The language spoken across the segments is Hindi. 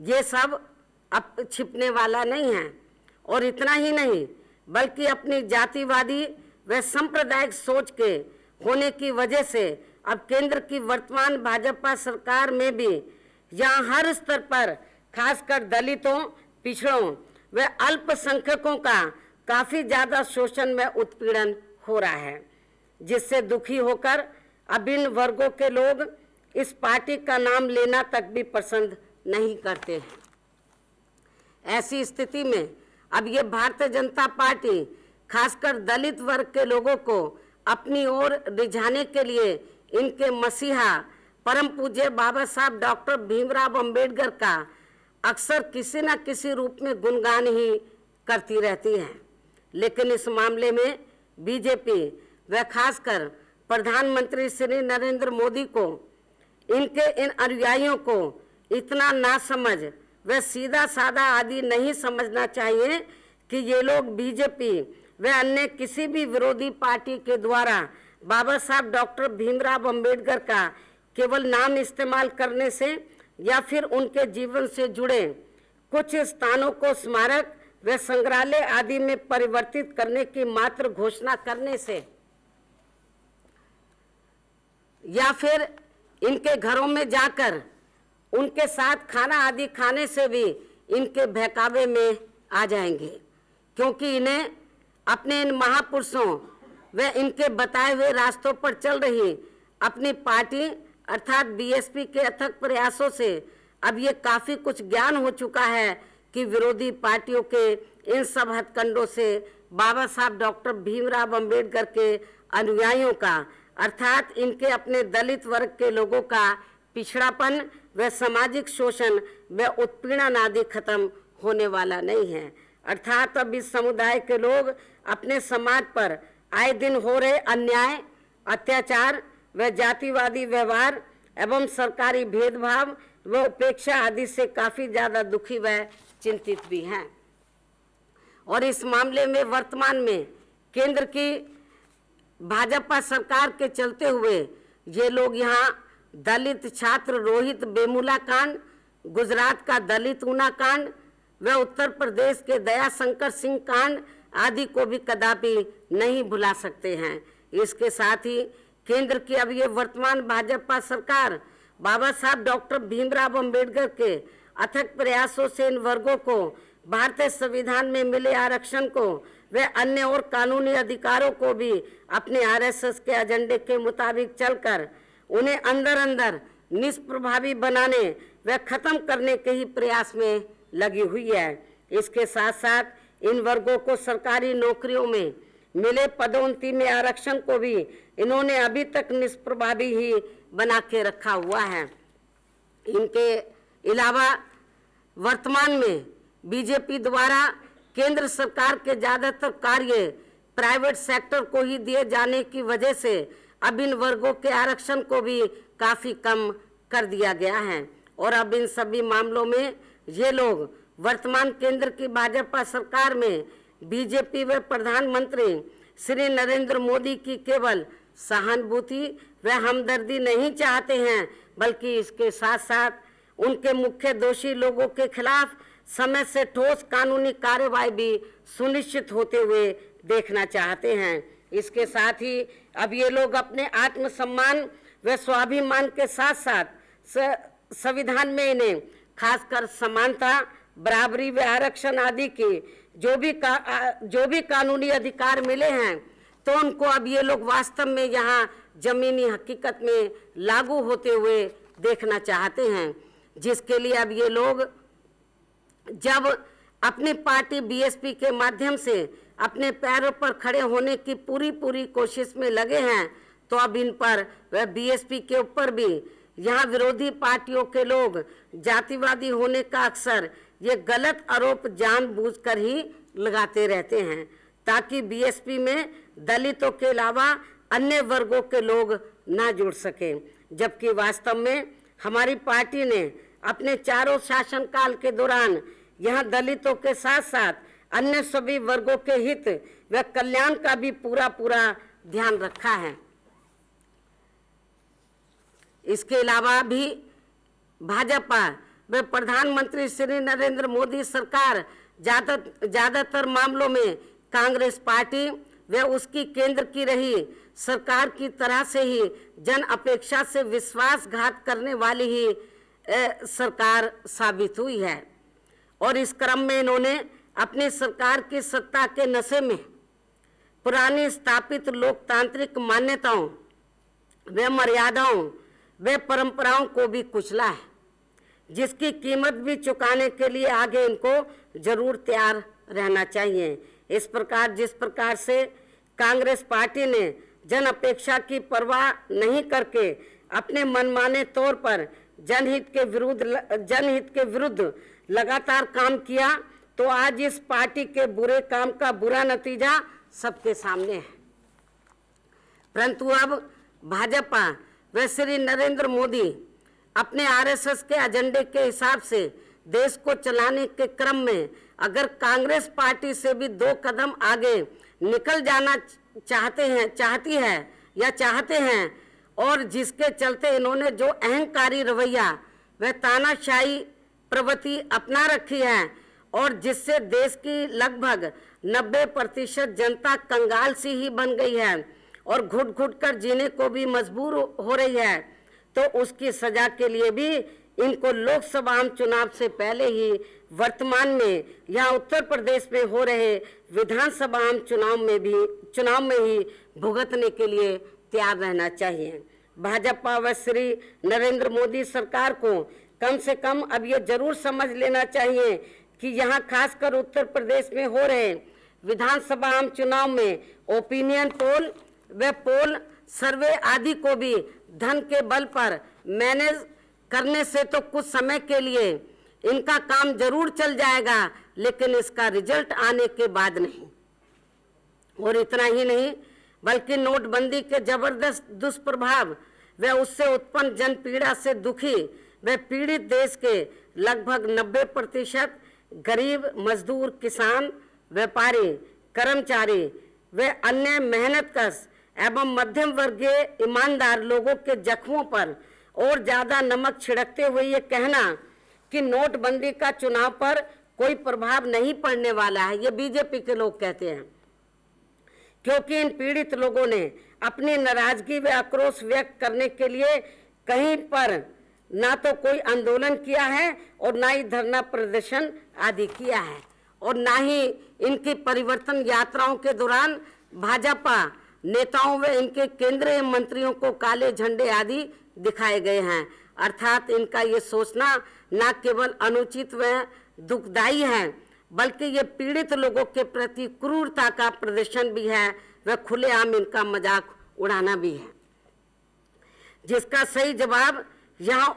ये सब अब छिपने वाला नहीं है। और इतना ही नहीं, बल्कि अपनी जातिवादी व सांप्रदायिक सोच के होने की वजह से अब केंद्र की वर्तमान भाजपा सरकार में भी यहाँ हर स्तर पर खासकर दलितों, पिछड़ों व अल्पसंख्यकों का काफ़ी ज़्यादा शोषण व उत्पीड़न हो रहा है, जिससे दुखी होकर अब इन वर्गों के लोग इस पार्टी का नाम लेना तक भी पसंद नहीं करते हैं। ऐसी स्थिति में अब ये भारतीय जनता पार्टी खासकर दलित वर्ग के लोगों को अपनी ओर रिझाने के लिए इनके मसीहा परम पूज्य बाबा साहब डॉक्टर भीमराव अंबेडकर का अक्सर किसी न किसी रूप में गुणगान ही करती रहती है। लेकिन इस मामले में बीजेपी व खासकर प्रधानमंत्री श्री नरेंद्र मोदी को इनके इन अनुयायियों को इतना नासमझ व सीधा साधा आदि नहीं समझना चाहिए कि ये लोग बीजेपी व अन्य किसी भी विरोधी पार्टी के द्वारा बाबा साहब डॉक्टर भीमराव अंबेडकर का केवल नाम इस्तेमाल करने से या फिर उनके जीवन से जुड़े कुछ स्थानों को स्मारक व संग्रहालय आदि में परिवर्तित करने की मात्र घोषणा करने से या फिर इनके घरों में जाकर उनके साथ खाना आदि खाने से भी इनके बहकावे में आ जाएंगे, क्योंकि इन्हें अपने इन महापुरुषों व इनके बताए हुए रास्तों पर चल रही अपनी पार्टी अर्थात बीएसपी के अथक प्रयासों से अब ये काफ़ी कुछ ज्ञान हो चुका है कि विरोधी पार्टियों के इन सब हथकंडों से बाबा साहब डॉक्टर भीमराव अंबेडकर के अनुयायियों का अर्थात इनके अपने दलित वर्ग के लोगों का पिछड़ापन व सामाजिक शोषण व उत्पीड़न आदि खत्म होने वाला नहीं है। अर्थात अब इस समुदाय के लोग अपने समाज पर आए दिन हो रहे अन्याय, अत्याचार व जातिवादी व्यवहार एवं सरकारी भेदभाव व उपेक्षा आदि से काफ़ी ज़्यादा दुखी व चिंतित भी हैं। और इस मामले में वर्तमान में केंद्र की भाजपा सरकार के चलते हुए ये लोग यहाँ दलित छात्र रोहित बेमुला कांड, गुजरात का दलित ऊना कांड व उत्तर प्रदेश के दयाशंकर सिंह कांड आदि को भी कदापि नहीं भुला सकते हैं। इसके साथ ही केंद्र की अब ये वर्तमान भाजपा सरकार बाबा साहब डॉक्टर भीमराव अंबेडकर के अथक प्रयासों से इन वर्गों को भारतीय संविधान में मिले आरक्षण को व अन्य और कानूनी अधिकारों को भी अपने आरएसएस के एजेंडे के मुताबिक चलकर उन्हें अंदर अंदर निष्प्रभावी बनाने व खत्म करने के ही प्रयास में लगी हुई है। इसके साथ साथ इन वर्गों को सरकारी नौकरियों में मिले पदोन्नति में आरक्षण को भी इन्होंने अभी तक निष्प्रभावी ही बना के रखा हुआ है। इनके अलावा वर्तमान में बीजेपी द्वारा केंद्र सरकार के ज़्यादातर कार्य प्राइवेट सेक्टर को ही दिए जाने की वजह से अब इन वर्गों के आरक्षण को भी काफ़ी कम कर दिया गया है। और अब इन सभी मामलों में ये लोग वर्तमान केंद्र की भाजपा सरकार में बीजेपी व प्रधानमंत्री श्री नरेंद्र मोदी की केवल सहानुभूति व हमदर्दी नहीं चाहते हैं, बल्कि इसके साथ साथ उनके मुख्य दोषी लोगों के खिलाफ समय से ठोस कानूनी कार्रवाई भी सुनिश्चित होते हुए देखना चाहते हैं। इसके साथ ही अब ये लोग अपने आत्मसम्मान व स्वाभिमान के साथ साथ संविधान में इन्हें खासकर समानता, बराबरी व आरक्षण आदि के जो भी कानूनी अधिकार मिले हैं, तो उनको अब ये लोग वास्तव में यहाँ जमीनी हकीकत में लागू होते हुए देखना चाहते हैं, जिसके लिए अब ये लोग जब अपनी पार्टी बीएसपी के माध्यम से अपने पैरों पर खड़े होने की पूरी कोशिश में लगे हैं, तो अब इन पर व बीएसपी के ऊपर भी यहाँ विरोधी पार्टियों के लोग जातिवादी होने का अक्सर ये गलत आरोप जानबूझकर ही लगाते रहते हैं, ताकि बीएसपी में दलितों के अलावा अन्य वर्गों के लोग ना जुड़ सकें। जबकि वास्तव में हमारी पार्टी ने अपने चारों शासनकाल के दौरान यहाँ दलितों के साथ साथ अन्य सभी वर्गों के हित व कल्याण का भी पूरा ध्यान रखा है। इसके अलावा भी भाजपा व प्रधानमंत्री श्री नरेंद्र मोदी सरकार ज़्यादातर मामलों में कांग्रेस पार्टी व उसकी केंद्र की रही सरकार की तरह से ही जन अपेक्षा से विश्वासघात करने वाली ही सरकार साबित हुई है। और इस क्रम में इन्होंने अपनी सरकार की सत्ता के नशे में पुरानी स्थापित लोकतांत्रिक मान्यताओं व मर्यादाओं व परंपराओं को भी कुचला है, जिसकी कीमत भी चुकाने के लिए आगे इनको जरूर तैयार रहना चाहिए। इस प्रकार जिस प्रकार से कांग्रेस पार्टी ने जन अपेक्षा की परवाह नहीं करके अपने मनमाने तौर पर जनहित के विरुद्ध लगातार काम किया, तो आज इस पार्टी के बुरे काम का बुरा नतीजा सबके सामने है। परंतु अब भाजपा व श्री नरेंद्र मोदी अपने आरएसएस के एजेंडे के हिसाब से देश को चलाने के क्रम में अगर कांग्रेस पार्टी से भी 2 कदम आगे निकल जाना चाहते हैं और जिसके चलते इन्होंने जो अहंकारी रवैया व तानाशाही प्रवृत्ति अपना रखी है और जिससे देश की लगभग 90% जनता कंगाल सी ही बन गई है और घुट घुट कर जीने को भी मजबूर हो रही है, तो उसकी सजा के लिए भी इनको लोकसभा आम चुनाव से पहले ही वर्तमान में यहाँ उत्तर प्रदेश में हो रहे विधानसभा आम चुनाव में ही भुगतने के लिए तैयार रहना चाहिए। भाजपा व श्री नरेंद्र मोदी सरकार को कम से कम अब ये जरूर समझ लेना चाहिए कि यहाँ खासकर उत्तर प्रदेश में हो रहे विधानसभा आम चुनाव में ओपिनियन पोल व पोल सर्वे आदि को भी धन के बल पर मैनेज करने से तो कुछ समय के लिए इनका काम जरूर चल जाएगा, लेकिन इसका रिजल्ट आने के बाद नहीं। और इतना ही नहीं बल्कि नोटबंदी के जबरदस्त दुष्प्रभाव व उससे उत्पन्न जनपीड़ा से दुखी व पीड़ित देश के लगभग 90% गरीब, मजदूर, किसान, व्यापारी, कर्मचारी व अन्य मेहनतकश एवं मध्यम वर्गीय ईमानदार लोगों के जख्मों पर और ज्यादा नमक छिड़कते हुए ये कहना कि नोटबंदी का चुनाव पर कोई प्रभाव नहीं पड़ने वाला है, ये बीजेपी के लोग कहते हैं, क्योंकि इन पीड़ित लोगों ने अपनी नाराजगी व आक्रोश व्यक्त करने के लिए कहीं पर ना तो कोई आंदोलन किया है और ना ही धरना प्रदर्शन आदि किया है, और ना ही इनकी परिवर्तन यात्राओं के दौरान भाजपा नेताओं व इनके केंद्रीय मंत्रियों को काले झंडे आदि दिखाए गए हैं। अर्थात इनका ये सोचना न केवल अनुचित व दुखदायी है, बल्कि ये पीड़ित लोगों के प्रति क्रूरता का प्रदर्शन भी है व खुलेआम इनका मजाक उड़ाना भी है, जिसका सही जवाब यहाँ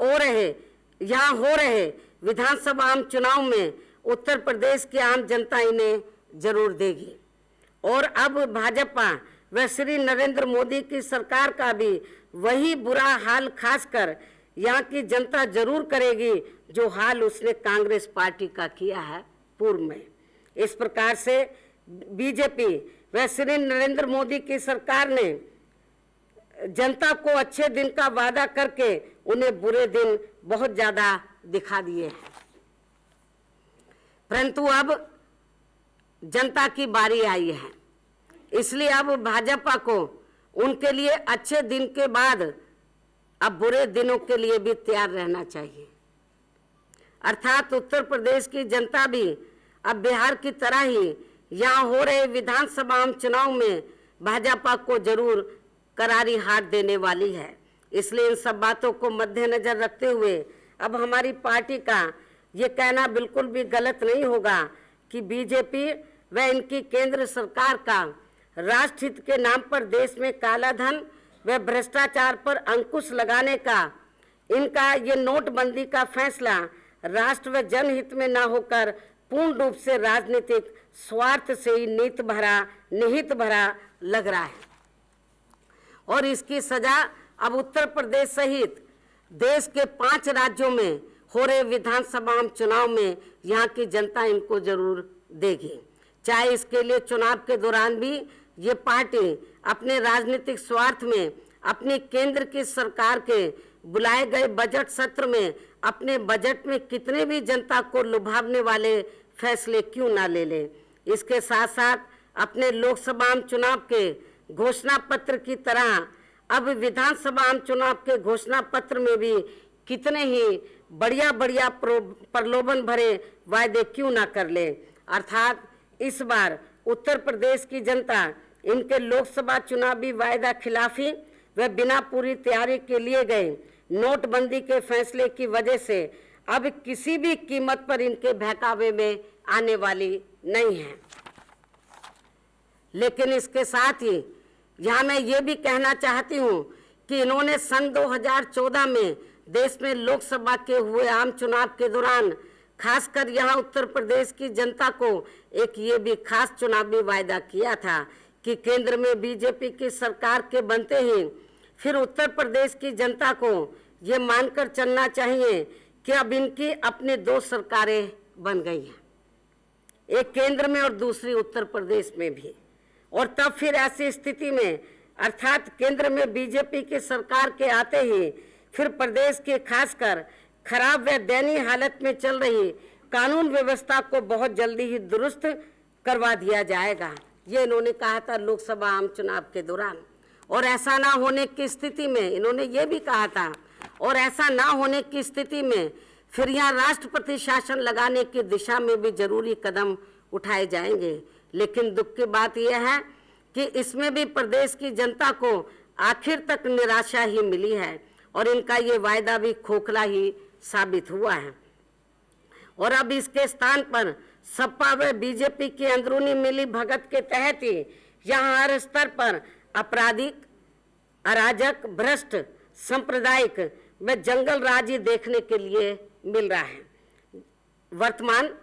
हो रहे विधानसभा आम चुनाव में उत्तर प्रदेश की आम जनता इन्हें जरूर देगी। और अब भाजपा व श्री नरेंद्र मोदी की सरकार का भी वही बुरा हाल खासकर यहाँ की जनता जरूर करेगी जो हाल उसने कांग्रेस पार्टी का किया है पूर्व में। इस प्रकार से बीजेपी व श्री नरेंद्र मोदी की सरकार ने जनता को अच्छे दिन का वादा करके उन्हें बुरे दिन बहुत ज्यादा दिखा दिए हैं। परंतु अब जनता की बारी आई है, इसलिए अब भाजपा को उनके लिए अच्छे दिन के बाद अब बुरे दिनों के लिए भी तैयार रहना चाहिए। अर्थात उत्तर प्रदेश की जनता भी अब बिहार की तरह ही यहाँ हो रहे विधानसभा आम चुनाव में भाजपा को जरूर करारी हार देने वाली है। इसलिए इन सब बातों को मद्देनजर रखते हुए अब हमारी पार्टी का ये कहना बिल्कुल भी गलत नहीं होगा कि बीजेपी व इनकी केंद्र सरकार का राष्ट्र हित के नाम पर देश में काला धन व भ्रष्टाचार पर अंकुश लगाने का इनका ये नोटबंदी का फैसला राष्ट्र व जनहित में न होकर पूर्ण रूप से राजनीतिक स्वार्थ से ही निहित भरा लग रहा है। और इसकी सजा अब उत्तर प्रदेश सहित देश के 5 राज्यों में हो रहे विधानसभा चुनाव में यहाँ की जनता इनको जरूर देगी। चाहे इसके लिए चुनाव के दौरान भी ये पार्टी अपने राजनीतिक स्वार्थ में अपनी केंद्र की सरकार के बुलाए गए बजट सत्र में अपने बजट में कितने भी जनता को लुभावने वाले फैसले क्यों ना ले ले। इसके साथ साथ अपने लोकसभा आम चुनाव के घोषणा पत्र की तरह अब विधानसभा आम चुनाव के घोषणा पत्र में भी कितने ही बढ़िया बढ़िया प्रलोभन भरे वायदे क्यों ना कर ले। अर्थात इस बार उत्तर प्रदेश की जनता इनके लोकसभा चुनावी वायदा खिलाफी व बिना पूरी तैयारी के लिए गए नोटबंदी के फैसले की वजह से अब किसी भी कीमत पर इनके बहकावे में आने वाली नहीं है। लेकिन इसके साथ ही यहाँ मैं ये भी कहना चाहती हूँ कि इन्होंने सन 2014 में देश में लोकसभा के हुए आम चुनाव के दौरान खासकर यहाँ उत्तर प्रदेश की जनता को एक ये भी खास चुनावी वायदा किया था कि केंद्र में बीजेपी की सरकार के बनते ही फिर उत्तर प्रदेश की जनता को ये मानकर चलना चाहिए कि अब इनकी अपनी दो सरकारें बन गई हैं, एक केंद्र में और दूसरी उत्तर प्रदेश में भी। और तब फिर ऐसी स्थिति में अर्थात केंद्र में बीजेपी की सरकार के आते ही फिर प्रदेश के खासकर खराब व दयनीय हालत में चल रही कानून व्यवस्था को बहुत जल्दी ही दुरुस्त करवा दिया जाएगा, ये इन्होंने कहा था लोकसभा आम चुनाव के दौरान। और ऐसा ना होने की स्थिति में इन्होंने ये भी कहा था, और ऐसा ना होने की स्थिति में फिर यहाँ राष्ट्रपति शासन लगाने की दिशा में भी जरूरी कदम उठाए जाएंगे। लेकिन दुख की बात यह है कि इसमें भी प्रदेश की जनता को आखिर तक निराशा ही मिली है और इनका ये वायदा भी खोखला ही साबित हुआ है। और अब इसके स्थान पर सपा व बीजेपी की अंदरूनी मिली भगत के तहत ही यहाँ हर स्तर पर आपराधिक, अराजक, भ्रष्ट, सांप्रदायिक व जंगल राज देखने के लिए मिल रहा है। वर्तमान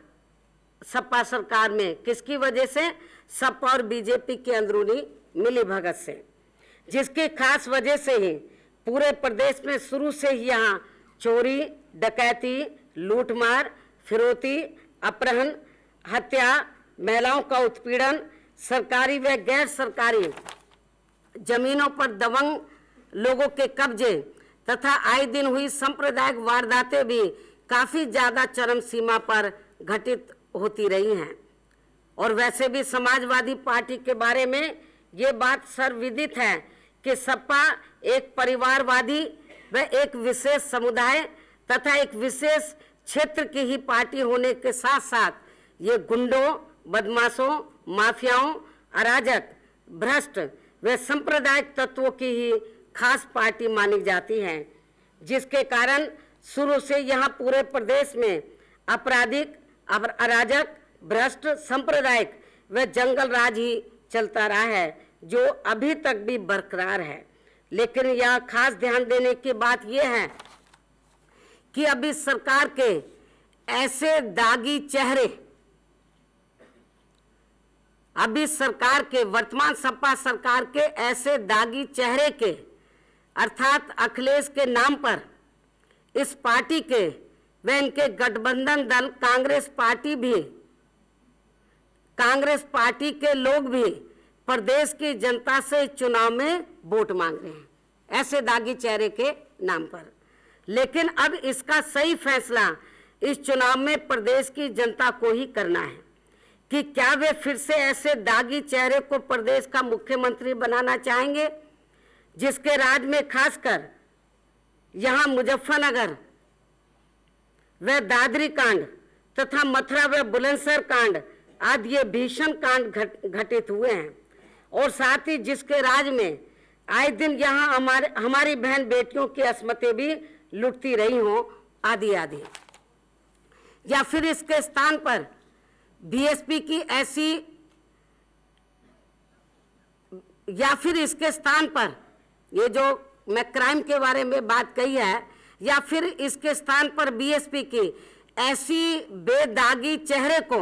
सपा सरकार में किसकी वजह से? सपा और बीजेपी की अंदरूनी मिली भगत से, जिसकी खास वजह से ही पूरे प्रदेश में शुरू से ही यहाँ चोरी, डकैती, लूटमार, फिरौती, अपहरण, हत्या, महिलाओं का उत्पीड़न, सरकारी व गैर सरकारी जमीनों पर दबंग लोगों के कब्जे तथा आए दिन हुई सांप्रदायिक वारदातें भी काफी ज्यादा चरम सीमा पर घटित होती रही हैं। और वैसे भी समाजवादी पार्टी के बारे में ये बात सर्वविदित है कि सपा एक परिवारवादी व एक विशेष समुदाय तथा एक विशेष क्षेत्र की ही पार्टी होने के साथ साथ ये गुंडों, बदमाशों, माफियाओं, अराजक, भ्रष्ट व सांप्रदायिक तत्वों की ही खास पार्टी मानी जाती है, जिसके कारण शुरू से यहाँ पूरे प्रदेश में आपराधिक, अराजक, भ्रष्ट, सांप्रदायिक व जंगल राज ही चलता रहा है, जो अभी तक भी बरकरार है। लेकिन यह खास ध्यान देने की बात यह है कि अभी सरकार के ऐसे दागी चेहरे, अभी सरकार के वर्तमान सपा सरकार के ऐसे दागी चेहरे के अर्थात अखिलेश के नाम पर इस पार्टी के व इनके गठबंधन दल कांग्रेस पार्टी के लोग भी प्रदेश की जनता से चुनाव में वोट मांग रहे हैं, ऐसे दागी चेहरे के नाम पर। लेकिन अब इसका सही फैसला इस चुनाव में प्रदेश की जनता को ही करना है कि क्या वे फिर से ऐसे दागी चेहरे को प्रदेश का मुख्यमंत्री बनाना चाहेंगे, जिसके राज में खासकर यहाँ मुजफ्फरनगर व दादरी कांड तथा मथुरा व बुलंदशहर कांड आदि ये भीषण कांड घटित हुए हैं, और साथ ही जिसके राज में आए दिन यहाँ हमारी बहन बेटियों की अस्मतें भी लुटती रही हों आदि आदि। या फिर इसके स्थान पर बीएसपी की ऐसी, या फिर इसके स्थान पर ये जो मैं क्राइम के बारे में बात कही है, या फिर इसके स्थान पर बीएसपी की ऐसी बेदागी चेहरे को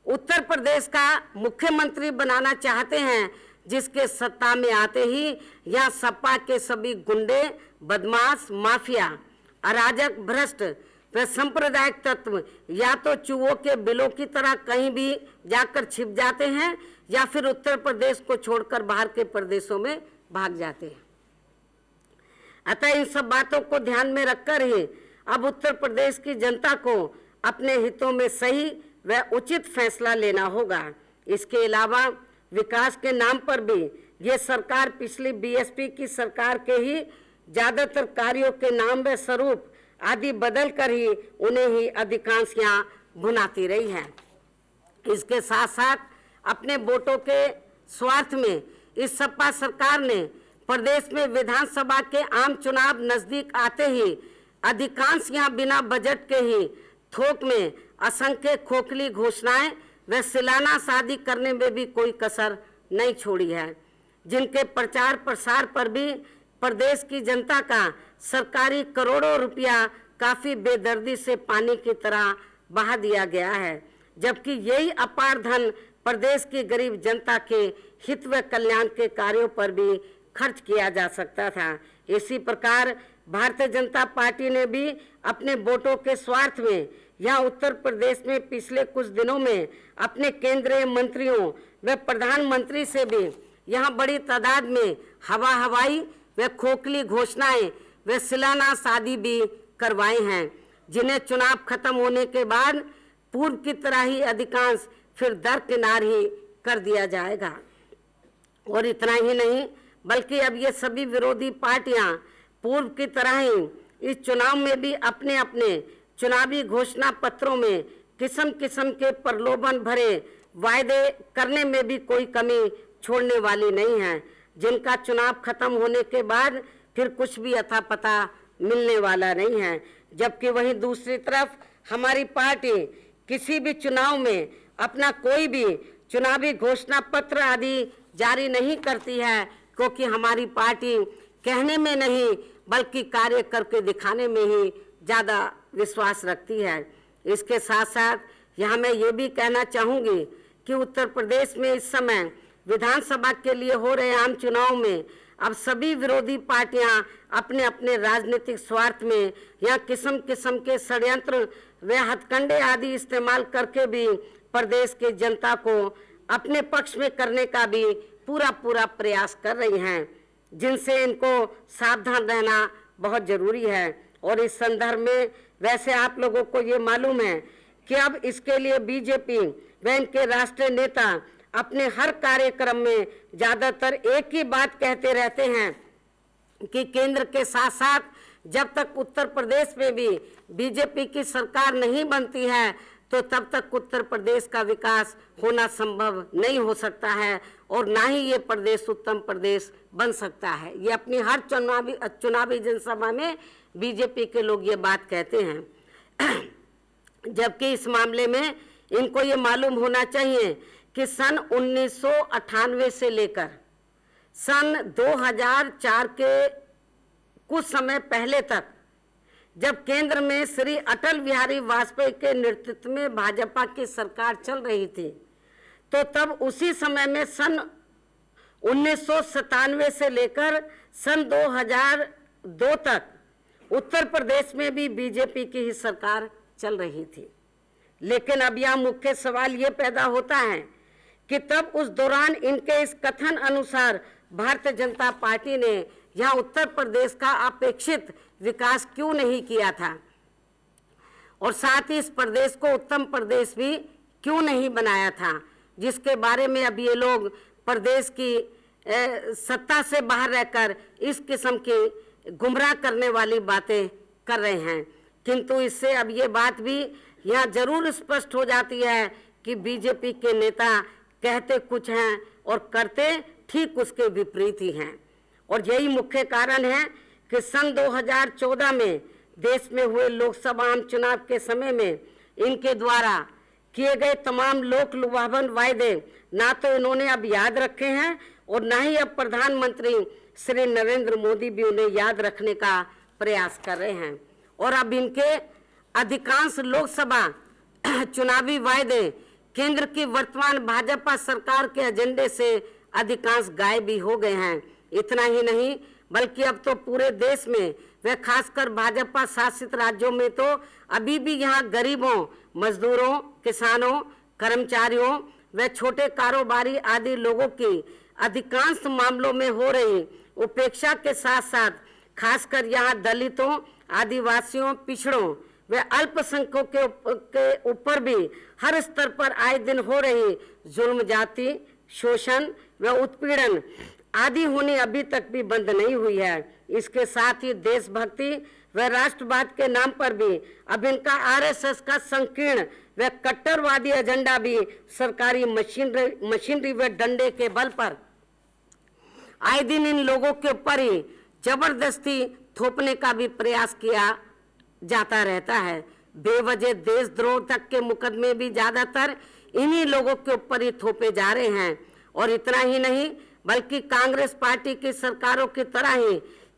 उत्तर प्रदेश का मुख्यमंत्री बनाना चाहते हैं, जिसके सत्ता में आते ही यहाँ सपा के सभी गुंडे, बदमाश, माफिया, अराजक, भ्रष्ट व सांप्रदायिक तत्व या तो चूहों के बिलों की तरह कहीं भी जाकर छिप जाते हैं या फिर उत्तर प्रदेश को छोड़कर बाहर के प्रदेशों में भाग जाते हैं। अतः इन सब बातों को ध्यान में रखकर ही अब उत्तर प्रदेश की जनता को अपने हितों में सही व उचित फैसला लेना होगा। इसके अलावा विकास के नाम पर भी ये सरकार पिछली बीएसपी की सरकार के ही ज्यादातर कार्यों के नाम व स्वरूप आदि बदल कर ही उन्हें ही अधिकांश यहाँ भुनाती रही है। इसके साथ साथ अपने वोटों के स्वार्थ में इस सपा सरकार ने प्रदेश में विधानसभा के आम चुनाव नजदीक आते ही अधिकांश यहाँ बिना बजट के ही थोक में असंख्य खोखली घोषणाएं व शिलान्यास आदि करने में भी कोई कसर नहीं छोड़ी है, जिनके प्रचार प्रसार पर भी प्रदेश की जनता का सरकारी करोड़ों रुपया काफी बेदर्दी से पानी की तरह बहा दिया गया है, जबकि यही अपार धन प्रदेश की गरीब जनता के हित व कल्याण के कार्यों पर भी खर्च किया जा सकता था। इसी प्रकार भारतीय जनता पार्टी ने भी अपने वोटों के स्वार्थ में यहाँ उत्तर प्रदेश में पिछले कुछ दिनों में अपने केंद्रीय मंत्रियों व प्रधानमंत्री से भी यहाँ बड़ी तादाद में हवाई व खोखली घोषणाएं व शिलान्यास आदि भी करवाए हैं, जिन्हें चुनाव खत्म होने के बाद पूर्व की तरह ही अधिकांश फिर दरकिनार ही कर दिया जाएगा। और इतना ही नहीं बल्कि अब ये सभी विरोधी पार्टियां पूर्व की तरह ही इस चुनाव में भी अपने अपने चुनावी घोषणा पत्रों में किस्म किस्म के प्रलोभन भरे वायदे करने में भी कोई कमी छोड़ने वाली नहीं है, जिनका चुनाव खत्म होने के बाद फिर कुछ भी अता पता मिलने वाला नहीं है। जबकि वहीं दूसरी तरफ हमारी पार्टी किसी भी चुनाव में अपना कोई भी चुनावी घोषणा पत्र आदि जारी नहीं करती है, क्योंकि हमारी पार्टी कहने में नहीं बल्कि कार्य करके दिखाने में ही ज़्यादा विश्वास रखती है। इसके साथ साथ यहाँ मैं ये भी कहना चाहूँगी कि उत्तर प्रदेश में इस समय विधानसभा के लिए हो रहे आम चुनाव में अब सभी विरोधी पार्टियां अपने अपने राजनीतिक स्वार्थ में या किस्म किस्म के षड्यंत्र व हथकंडे आदि इस्तेमाल करके भी प्रदेश की जनता को अपने पक्ष में करने का भी पूरा प्रयास कर रही हैं, जिनसे इनको सावधान रहना बहुत जरूरी है। और इस संदर्भ में वैसे आप लोगों को ये मालूम है कि अब इसके लिए बीजेपी व इनके राष्ट्रीय नेता अपने हर कार्यक्रम में ज्यादातर एक ही बात कहते रहते हैं कि केंद्र के साथ साथ जब तक उत्तर प्रदेश में भी बीजेपी की सरकार नहीं बनती है तो तब तक उत्तर प्रदेश का विकास होना संभव नहीं हो सकता है और ना ही ये प्रदेश उत्तम प्रदेश बन सकता है। ये अपनी हर चुनावी जनसभा में बीजेपी के लोग ये बात कहते हैं। जबकि इस मामले में इनको ये मालूम होना चाहिए कि सन 1998 से लेकर सन 2004 के कुछ समय पहले तक जब केंद्र में श्री अटल बिहारी वाजपेयी के नेतृत्व में भाजपा की सरकार चल रही थी, तो तब उसी समय में सन 1997 से लेकर सन 2002 तक उत्तर प्रदेश में भी बीजेपी की ही सरकार चल रही थी। लेकिन अब यह मुख्य सवाल ये पैदा होता है कि तब उस दौरान इनके इस कथन अनुसार भारतीय जनता पार्टी ने यहाँ उत्तर प्रदेश का अपेक्षित विकास क्यों नहीं किया था और साथ ही इस प्रदेश को उत्तम प्रदेश भी क्यों नहीं बनाया था, जिसके बारे में अब ये लोग प्रदेश की सत्ता से बाहर रहकर इस किस्म की गुमराह करने वाली बातें कर रहे हैं। किंतु इससे अब ये बात भी यहाँ जरूर स्पष्ट हो जाती है कि बीजेपी के नेता कहते कुछ हैं और करते ठीक उसके विपरीत ही हैं। और यही मुख्य कारण है कि सन 2014 में देश में हुए लोकसभा आम चुनाव के समय में इनके द्वारा किए गए तमाम लोक लुभावन वायदे ना तो इन्होंने अब याद रखे हैं और ना ही अब प्रधानमंत्री श्री नरेंद्र मोदी भी उन्हें याद रखने का प्रयास कर रहे हैं। और अब इनके अधिकांश लोकसभा चुनावी वायदे केंद्र की वर्तमान भाजपा सरकार के एजेंडे से अधिकांश गायब भी हो गए हैं। इतना ही नहीं बल्कि अब तो पूरे देश में व खासकर भाजपा शासित राज्यों में तो अभी भी यहाँ गरीबों, मजदूरों, किसानों, कर्मचारियों व छोटे कारोबारी आदि लोगों की अधिकांश मामलों में हो रही उपेक्षा के साथ साथ खासकर यहाँ दलितों, आदिवासियों, पिछड़ों व अल्पसंख्यकों के ऊपर भी हर स्तर पर आए दिन हो रही जुल्म, जाति शोषण व उत्पीड़न आदि होनी अभी तक भी बंद नहीं हुई है। इसके साथ ही देशभक्ति व राष्ट्रवाद के नाम पर भी अब इनका आरएसएस का संकीर्ण व कट्टरवादी एजेंडा भी सरकारी मशीनरी व डंडे के बल पर आए दिन इन लोगों के ऊपर ही जबरदस्ती थोपने का भी प्रयास किया जाता रहता है। बेवजह देशद्रोह तक के मुकदमे भी ज्यादातर इन्हीं लोगों के ऊपर ही थोपे जा रहे हैं। और इतना ही नहीं बल्कि कांग्रेस पार्टी की सरकारों की तरह ही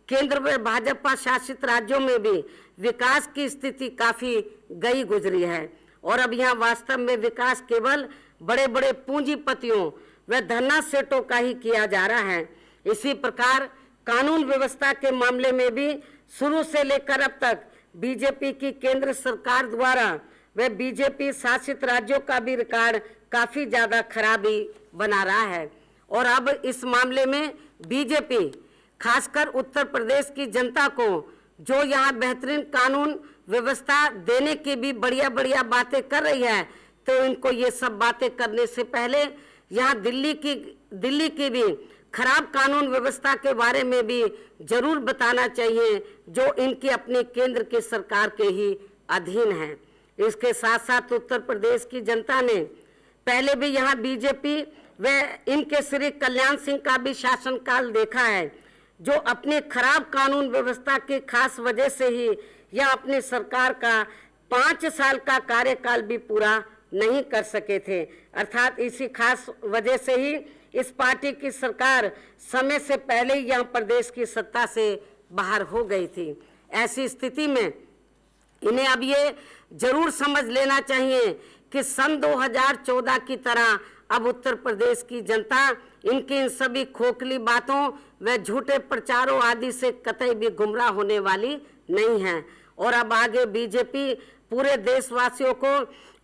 केंद्र में भाजपा शासित राज्यों में भी विकास की स्थिति काफी गई गुजरी है। और अब यहाँ वास्तव में विकास केवल बड़े बड़े पूंजीपतियों व धन्ना सेठों का ही किया जा रहा है। इसी प्रकार कानून व्यवस्था के मामले में भी शुरू से लेकर अब तक बीजेपी की केंद्र सरकार द्वारा व बीजेपी शासित राज्यों का भी रिकॉर्ड काफी ज्यादा खराबी बना रहा है। और अब इस मामले में बीजेपी खासकर उत्तर प्रदेश की जनता को जो यहाँ बेहतरीन कानून व्यवस्था देने की भी बढ़िया बढ़िया बातें कर रही है, तो इनको ये सब बातें करने से पहले यहाँ दिल्ली की भी खराब कानून व्यवस्था के बारे में भी जरूर बताना चाहिए, जो इनकी अपनी केंद्र की सरकार के ही अधीन है। इसके साथ साथ उत्तर प्रदेश की जनता ने पहले भी यहाँ बीजेपी व इनके श्री कल्याण सिंह का भी शासनकाल देखा है, जो अपने खराब कानून व्यवस्था की खास वजह से ही यह अपनी सरकार का 5 साल का कार्यकाल भी पूरा नहीं कर सके थे। अर्थात इसी खास वजह से ही इस पार्टी की सरकार समय से पहले ही यहाँ प्रदेश की सत्ता से बाहर हो गई थी। ऐसी स्थिति में इन्हें अब ये जरूर समझ लेना चाहिए कि सन 2014 की तरह अब उत्तर प्रदेश की जनता इनकी इन सभी खोखली बातों व झूठे प्रचारों आदि से कतई भी गुमराह होने वाली नहीं है। और अब आगे बीजेपी पूरे देशवासियों को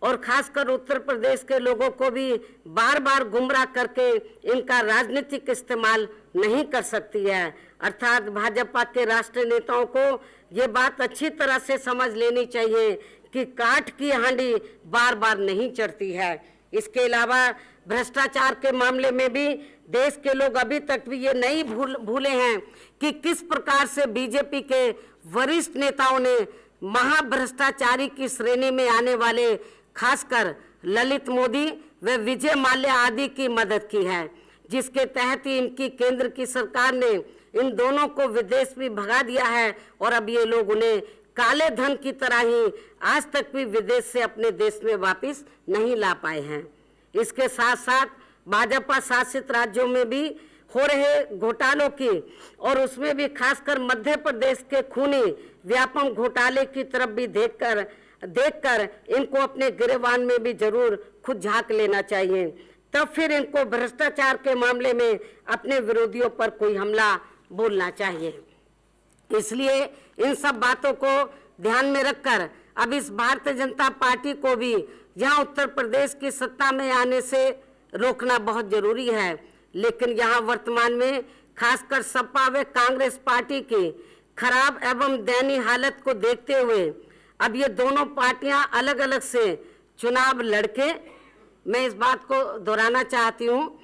और खासकर उत्तर प्रदेश के लोगों को भी बार बार गुमराह करके इनका राजनीतिक इस्तेमाल नहीं कर सकती है। अर्थात भाजपा के राष्ट्रीय नेताओं को ये बात अच्छी तरह से समझ लेनी चाहिए कि काठ की हांडी बार बार नहीं चढ़ती है। इसके अलावा भ्रष्टाचार के मामले में भी देश के लोग अभी तक भी ये नहीं भूले हैं कि किस प्रकार से बीजेपी के वरिष्ठ नेताओं ने महाभ्रष्टाचारी की श्रेणी में आने वाले खासकर ललित मोदी व विजय माल्या आदि की मदद की है, जिसके तहत ही इनकी केंद्र की सरकार ने इन दोनों को विदेश भी भगा दिया है। और अब ये लोग उन्हें काले धन की तरह ही आज तक भी विदेश से अपने देश में वापस नहीं ला पाए हैं। इसके साथ साथ भाजपा शासित राज्यों में भी हो रहे घोटालों की और उसमें भी खासकर मध्य प्रदेश के खूनी व्यापम घोटाले की तरफ भी देखकर इनको अपने गिरेबान में भी जरूर खुद झांक लेना चाहिए। तब फिर इनको भ्रष्टाचार के मामले में अपने विरोधियों पर कोई हमला बोलना चाहिए। इसलिए इन सब बातों को ध्यान में रखकर अब इस भारतीय जनता पार्टी को भी यहाँ उत्तर प्रदेश की सत्ता में आने से रोकना बहुत जरूरी है। लेकिन यहाँ वर्तमान में खासकर सपा व कांग्रेस पार्टी की खराब एवं दयनीय हालत को देखते हुए अब ये दोनों पार्टियां अलग अलग से चुनाव लड़के, मैं इस बात को दोहराना चाहती हूँ,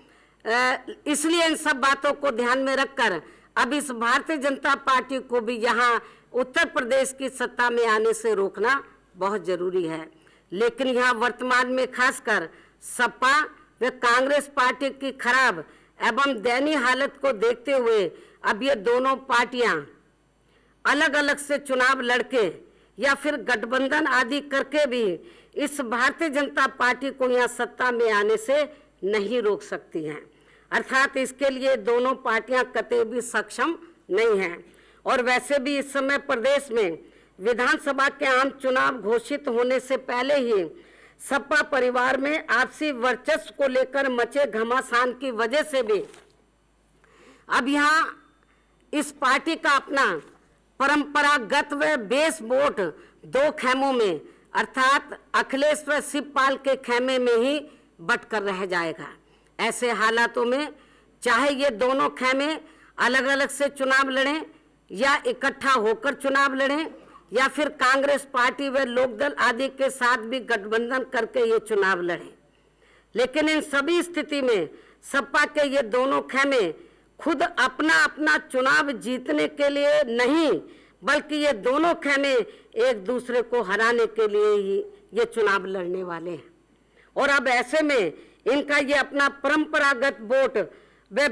इसलिए इन सब बातों को ध्यान में रखकर अब इस भारतीय जनता पार्टी को भी यहाँ उत्तर प्रदेश की सत्ता में आने से रोकना बहुत जरूरी है। लेकिन यहाँ वर्तमान में खासकर सपा व कांग्रेस पार्टी की खराब एवं दयनीय हालत को देखते हुए अब ये दोनों पार्टियां अलग अलग से चुनाव लड़के या फिर गठबंधन आदि करके भी इस भारतीय जनता पार्टी को यहाँ सत्ता में आने से नहीं रोक सकती हैं। अर्थात इसके लिए दोनों पार्टियां कतई भी सक्षम नहीं हैं। और वैसे भी इस समय प्रदेश में विधानसभा के आम चुनाव घोषित होने से पहले ही सपा परिवार में आपसी वर्चस्व को लेकर मचे घमासान की वजह से भी अब यहाँ इस पार्टी का अपना परंपरागत व बेस वोट 2 खेमों में अर्थात अखिलेश व शिवपाल के खेमे में ही बटकर रह जाएगा। ऐसे हालातों में चाहे ये दोनों खेमे अलग अलग से चुनाव लड़ें या इकट्ठा होकर चुनाव लड़ें या फिर कांग्रेस पार्टी व लोकदल आदि के साथ भी गठबंधन करके ये चुनाव लड़ें। लेकिन इन सभी स्थिति में सपा के ये दोनों खेमे खुद अपना अपना चुनाव जीतने के लिए नहीं, बल्कि ये दोनों खेमे एक दूसरे को हराने के लिए ही ये चुनाव लड़ने वाले हैं। और अब ऐसे में इनका ये अपना परंपरागत वोट व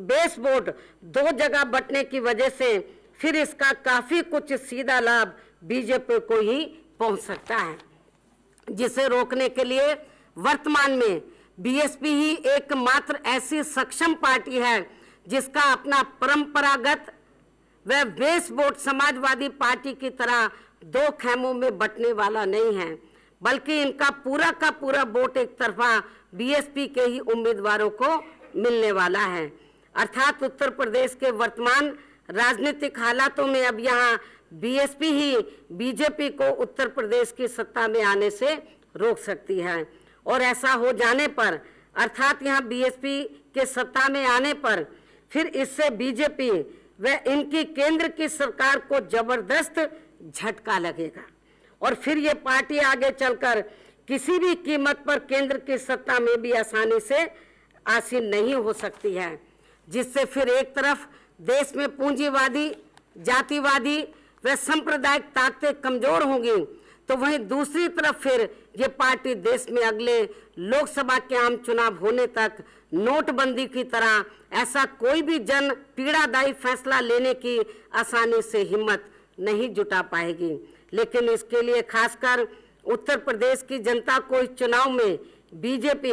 बेस वोट दो जगह बंटने की वजह से फिर इसका काफी कुछ सीधा लाभ बीजेपी को ही पहुंच सकता है, जिसे रोकने के लिए वर्तमान में बीएसपी ही एकमात्र ऐसी सक्षम पार्टी है जिसका अपना परंपरागत व बेस वोट समाजवादी पार्टी की तरह दो खेमों में बंटने वाला नहीं है, बल्कि इनका पूरा का पूरा वोट एक तरफा बीएसपी के ही उम्मीदवारों को मिलने वाला है। अर्थात उत्तर प्रदेश के वर्तमान राजनीतिक हालातों में अब यहाँ बीएसपी ही बीजेपी को उत्तर प्रदेश की सत्ता में आने से रोक सकती है। और ऐसा हो जाने पर अर्थात यहाँ बीएसपी के सत्ता में आने पर फिर इससे बीजेपी व इनकी केंद्र की सरकार को जबरदस्त झटका लगेगा और फिर ये पार्टी आगे चलकर किसी भी कीमत पर केंद्र की सत्ता में भी आसानी से आसीन नहीं हो सकती है, जिससे फिर एक तरफ देश में पूंजीवादी, जातिवादी व सांप्रदायिक ताकतें कमजोर होंगी, तो वहीं दूसरी तरफ फिर ये पार्टी देश में अगले लोकसभा के आम चुनाव होने तक नोटबंदी की तरह ऐसा कोई भी जन पीड़ादायी फैसला लेने की आसानी से हिम्मत नहीं जुटा पाएगी। लेकिन इसके लिए खासकर उत्तर प्रदेश की जनता को इस चुनाव में बीजेपी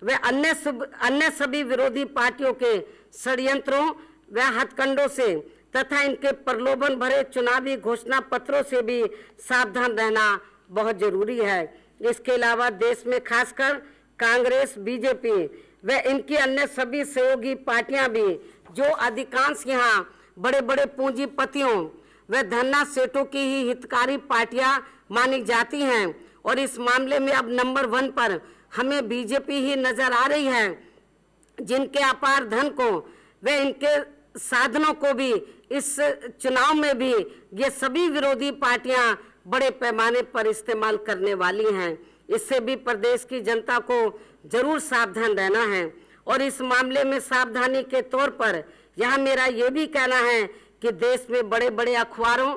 व अन्य सभी विरोधी पार्टियों के षड्यंत्रों व हथकंडों से तथा इनके प्रलोभन भरे चुनावी घोषणा पत्रों से भी सावधान रहना बहुत जरूरी है। इसके अलावा देश में खासकर कांग्रेस, बीजेपी व इनकी अन्य सभी सहयोगी पार्टियां भी जो अधिकांश यहाँ बड़े बड़े पूंजीपतियों व धन्ना सेठों की ही हितकारी पार्टियां मानी जाती हैं, और इस मामले में अब नंबर 1 पर हमें बीजेपी ही नजर आ रही है, जिनके अपार धन को व इनके साधनों को भी इस चुनाव में भी ये सभी विरोधी पार्टियां बड़े पैमाने पर इस्तेमाल करने वाली हैं। इससे भी प्रदेश की जनता को जरूर सावधान रहना है। और इस मामले में सावधानी के तौर पर यहाँ मेरा ये भी कहना है कि देश में बड़े बड़े अखबारों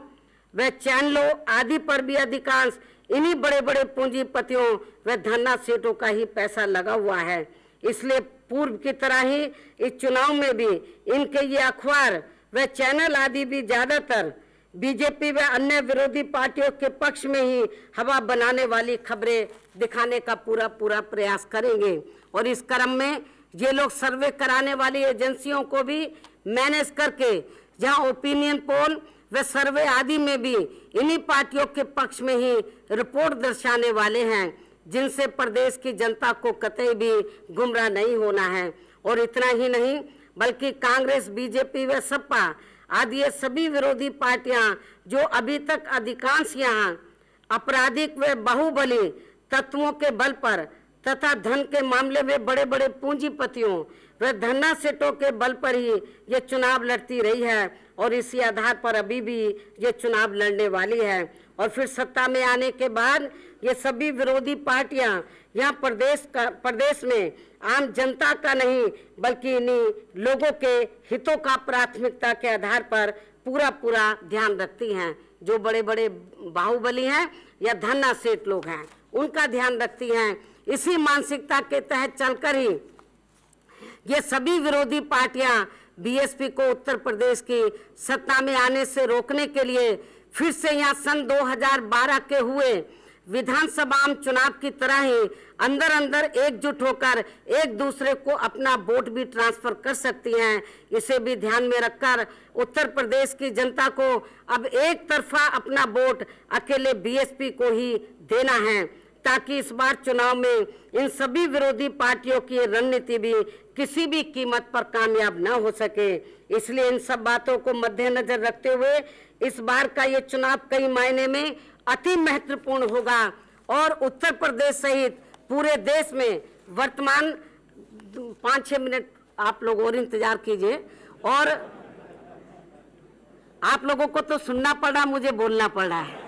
व चैनलों आदि पर भी अधिकांश इन्हीं बड़े बड़े पूंजीपतियों व धन्ना सेठों का ही पैसा लगा हुआ है। इसलिए पूर्व की तरह ही इस चुनाव में भी इनके ये अखबार व चैनल आदि भी ज्यादातर बीजेपी व अन्य विरोधी पार्टियों के पक्ष में ही हवा बनाने वाली खबरें दिखाने का पूरा प्रयास करेंगे। और इस क्रम में ये लोग सर्वे कराने वाली एजेंसियों को भी मैनेज करके जहां ओपिनियन पोल व सर्वे आदि में भी इन्हीं पार्टियों के पक्ष में ही रिपोर्ट दर्शाने वाले हैं, जिनसे प्रदेश की जनता को कतई भी गुमराह नहीं होना है। और इतना ही नहीं बल्कि कांग्रेस, बीजेपी व सपा आदि ये सभी विरोधी पार्टियां जो अभी तक अधिकांश यहाँ आपराधिक व बाहुबली तत्वों के बल पर तथा धन के मामले में बड़े बड़े पूंजीपतियों व धन्ना सेठों के बल पर ही ये चुनाव लड़ती रही है, और इसी आधार पर अभी भी ये चुनाव लड़ने वाली है। और फिर सत्ता में आने के बाद ये सभी विरोधी पार्टियां यहाँ प्रदेश में आम जनता का नहीं बल्कि इन्हीं लोगों के हितों का प्राथमिकता के आधार पर पूरा ध्यान रखती हैं। जो बड़े बड़े बाहुबली हैं या धन्ना सेठ लोग हैं उनका ध्यान रखती हैं। इसी मानसिकता के तहत चलकर ही ये सभी विरोधी पार्टियां बीएसपी को उत्तर प्रदेश की सत्ता में आने से रोकने के लिए फिर से यहाँ सन 2012 के हुए विधानसभा आम चुनाव की तरह ही अंदर एकजुट होकर एक दूसरे को अपना वोट भी ट्रांसफर कर सकती हैं। इसे भी ध्यान में रखकर उत्तर प्रदेश की जनता को अब एक तरफा अपना वोट अकेले बीएसपी को ही देना है, ताकि इस बार चुनाव में इन सभी विरोधी पार्टियों की रणनीति भी किसी भी कीमत पर कामयाब न हो सके। इसलिए इन सब बातों को मद्देनजर रखते हुए इस बार का ये चुनाव कई मायने में अति महत्वपूर्ण होगा और उत्तर प्रदेश सहित पूरे देश में वर्तमान 5-6 मिनट आप लोग और इंतजार कीजिए। और आप लोगों को तो सुनना पड़ रहा, मुझे बोलना पड़ रहा है।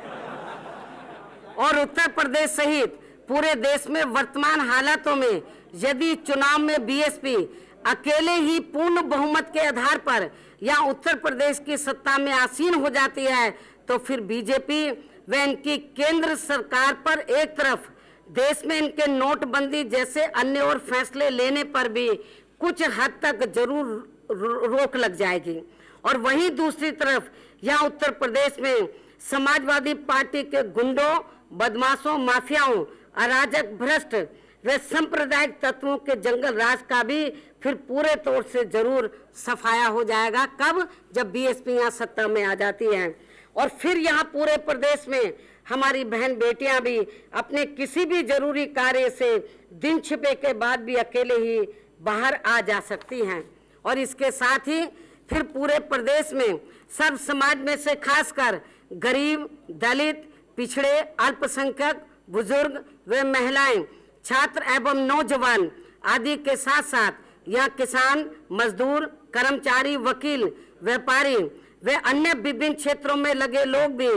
और उत्तर प्रदेश सहित पूरे देश में वर्तमान हालातों में यदि चुनाव में बीएसपी अकेले ही पूर्ण बहुमत के आधार पर या उत्तर प्रदेश की सत्ता में आसीन हो जाती है तो फिर बीजेपी व इनकी केंद्र सरकार पर एक तरफ देश में इनके नोटबंदी जैसे अन्य और फैसले लेने पर भी कुछ हद तक जरूर रोक लग जाएगी, और वहीं दूसरी तरफ यहाँ उत्तर प्रदेश में समाजवादी पार्टी के गुंडों, बदमाशों, माफियाओं, अराजक, भ्रष्ट व सांप्रदायिक तत्वों के जंगल राज का भी फिर पूरे तौर से जरूर सफाया हो जाएगा। कब? जब बीएसपी यहाँ सत्ता में आ जाती है। और फिर यहाँ पूरे प्रदेश में हमारी बहन बेटियां भी अपने किसी भी जरूरी कार्य से दिन छिपे के बाद भी अकेले ही बाहर आ जा सकती हैं। और इसके साथ ही फिर पूरे प्रदेश में सर्व समाज में से खासकर गरीब, दलित, पिछड़े, अल्पसंख्यक, बुजुर्ग व महिलाएं, छात्र एवं नौजवान आदि के साथ साथ यहाँ किसान, मजदूर, कर्मचारी, वकील, व्यापारी वे अन्य विभिन्न क्षेत्रों में लगे लोग भी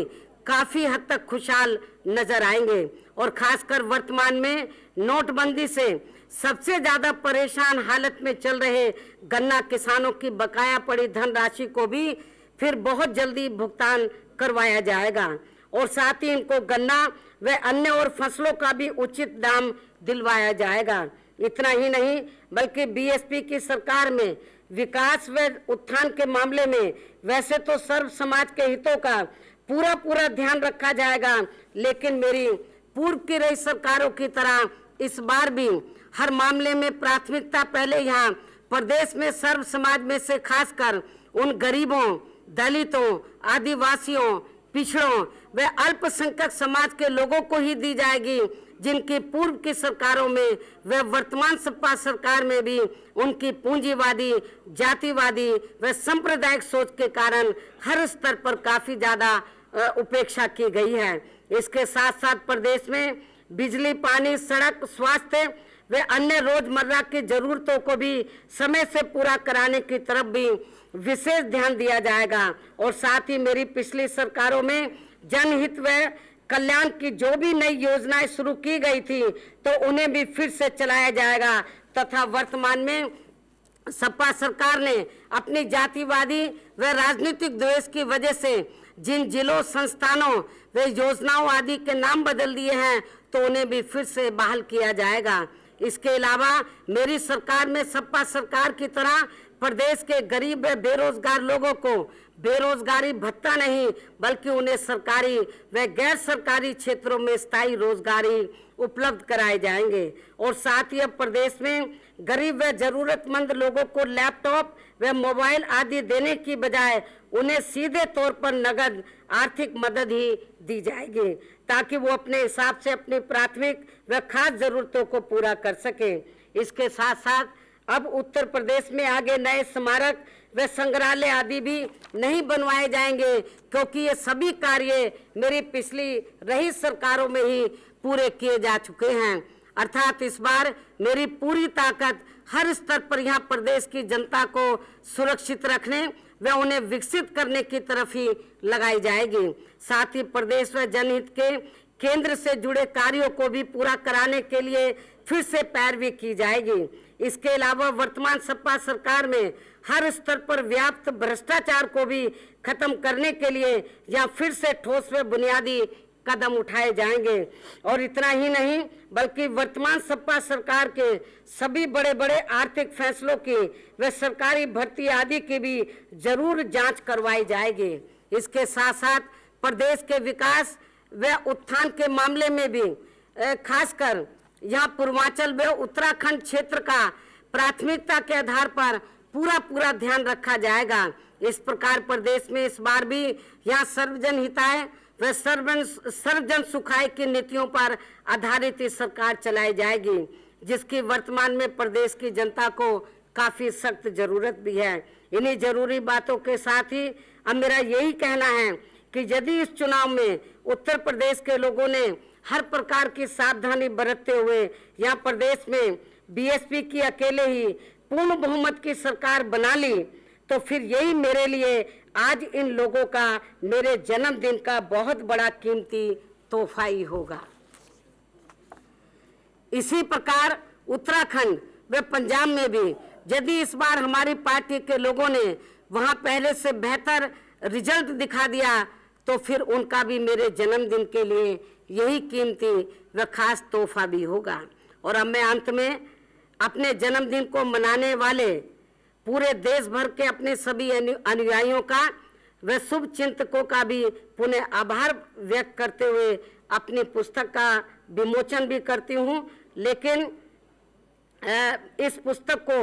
काफी हद तक खुशहाल नजर आएंगे। और खासकर वर्तमान में नोटबंदी से सबसे ज्यादा परेशान हालत में चल रहे गन्ना किसानों की बकाया पड़ी धनराशि को भी फिर बहुत जल्दी भुगतान करवाया जाएगा, और साथ ही इनको गन्ना व अन्य और फसलों का भी उचित दाम दिलवाया जाएगा। इतना ही नहीं बल्कि बीएसपी की सरकार में विकास व उत्थान के मामले में वैसे तो सर्व समाज के हितों का पूरा ध्यान रखा जाएगा, लेकिन मेरी पूर्व की रही सरकारों की तरह इस बार भी हर मामले में प्राथमिकता पहले यहाँ प्रदेश में सर्व समाज में से खासकर उन गरीबों, दलितों, आदिवासियों, पिछड़ों व अल्पसंख्यक समाज के लोगों को ही दी जाएगी, जिनकी पूर्व की सरकारों में व वर्तमान सपा सरकार में भी उनकी पूंजीवादी, जातिवादी व सांप्रदायिक सोच के कारण हर स्तर पर काफी ज्यादा उपेक्षा की गई है। इसके साथ साथ प्रदेश में बिजली, पानी, सड़क, स्वास्थ्य व अन्य रोजमर्रा की जरूरतों को भी समय से पूरा कराने की तरफ भी विशेष ध्यान दिया जाएगा। और साथ ही मेरी पिछली सरकारों में जनहित व कल्याण की जो भी नई योजनाएं शुरू की गई थी तो उन्हें भी फिर से चलाया जाएगा, तथा वर्तमान में सपा सरकार ने अपनी जातिवादी व राजनीतिक द्वेष की वजह से जिन जिलों, संस्थानों व योजनाओं आदि के नाम बदल दिए हैं तो उन्हें भी फिर से बहाल किया जाएगा। इसके अलावा मेरी सरकार में सपा सरकार की तरह प्रदेश के गरीब व बेरोजगार लोगों को बेरोजगारी भत्ता नहीं बल्कि उन्हें सरकारी व गैर सरकारी क्षेत्रों में स्थायी रोजगारी उपलब्ध कराए जाएंगे। और साथ ही अब प्रदेश में गरीब व जरूरतमंद लोगों को लैपटॉप व मोबाइल आदि देने की बजाय उन्हें सीधे तौर पर नगद आर्थिक मदद ही दी जाएगी, ताकि वो अपने हिसाब से अपनी प्राथमिक व खास जरूरतों को पूरा कर सके। इसके साथ साथ अब उत्तर प्रदेश में आगे नए स्मारक व संग्रहालय आदि भी नहीं बनवाए जाएंगे, क्योंकि ये सभी कार्य मेरी पिछली रही सरकारों में ही पूरे किए जा चुके हैं। अर्थात इस बार मेरी पूरी ताकत हर स्तर पर यहाँ प्रदेश की जनता को सुरक्षित रखने व उन्हें विकसित करने की तरफ ही लगाई जाएगी। साथ ही प्रदेश व जनहित के केंद्र से जुड़े कार्यों को भी पूरा कराने के लिए फिर से पैरवी की जाएगी। इसके अलावा वर्तमान सपा सरकार में हर स्तर पर व्याप्त भ्रष्टाचार को भी खत्म करने के लिए या फिर से ठोस व बुनियादी कदम उठाए जाएंगे। और इतना ही नहीं बल्कि वर्तमान सपा सरकार के सभी बड़े बड़े आर्थिक फैसलों की व सरकारी भर्ती आदि की भी जरूर जांच करवाई जाएगी। इसके साथ साथ प्रदेश के विकास व उत्थान के मामले में भी खासकर यहाँ पूर्वांचल व उत्तराखंड क्षेत्र का प्राथमिकता के आधार पर पूरा ध्यान रखा जाएगा। इस प्रकार प्रदेश में इस बार भी यहाँ सर्वजन हिताय व सर्वजन सुखाय की नीतियों पर आधारित इस सरकार चलाई जाएगी, जिसकी वर्तमान में प्रदेश की जनता को काफी सख्त जरूरत भी है। इन्हीं जरूरी बातों के साथ ही अब मेरा यही कहना है कि यदि इस चुनाव में उत्तर प्रदेश के लोगों ने हर प्रकार की सावधानी बरतते हुए यहाँ प्रदेश में बीएसपी की अकेले ही पूर्ण बहुमत की सरकार बना ली तो फिर यही मेरे लिए आज इन लोगों का मेरे जन्मदिन का बहुत बड़ा कीमती तोहफा ही होगा। इसी प्रकार उत्तराखंड व पंजाब में भी यदि इस बार हमारी पार्टी के लोगों ने वहां पहले से बेहतर रिजल्ट दिखा दिया तो फिर उनका भी मेरे जन्मदिन के लिए यही कीमती व खास तोहफा भी होगा। और अब मैं अंत में अपने जन्मदिन को मनाने वाले पूरे देश भर के अपने सभी अनुयायियों का व शुभ चिंतकों का भी पुनः आभार व्यक्त करते हुए अपनी पुस्तक का विमोचन भी करती हूँ। लेकिन इस पुस्तक को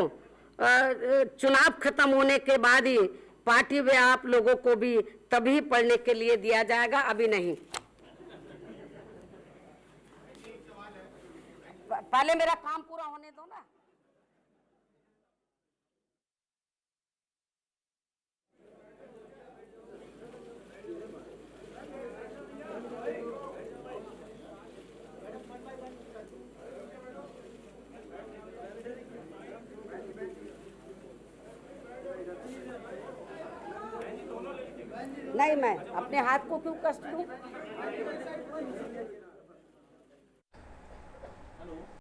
चुनाव खत्म होने के बाद ही पार्टी व आप लोगों को भी तभी पढ़ने के लिए दिया जाएगा, अभी नहीं। पहले मेरा काम पूरा होने दो ना। नहीं, मैं अपने हाथ को क्यों कष्ट दूं?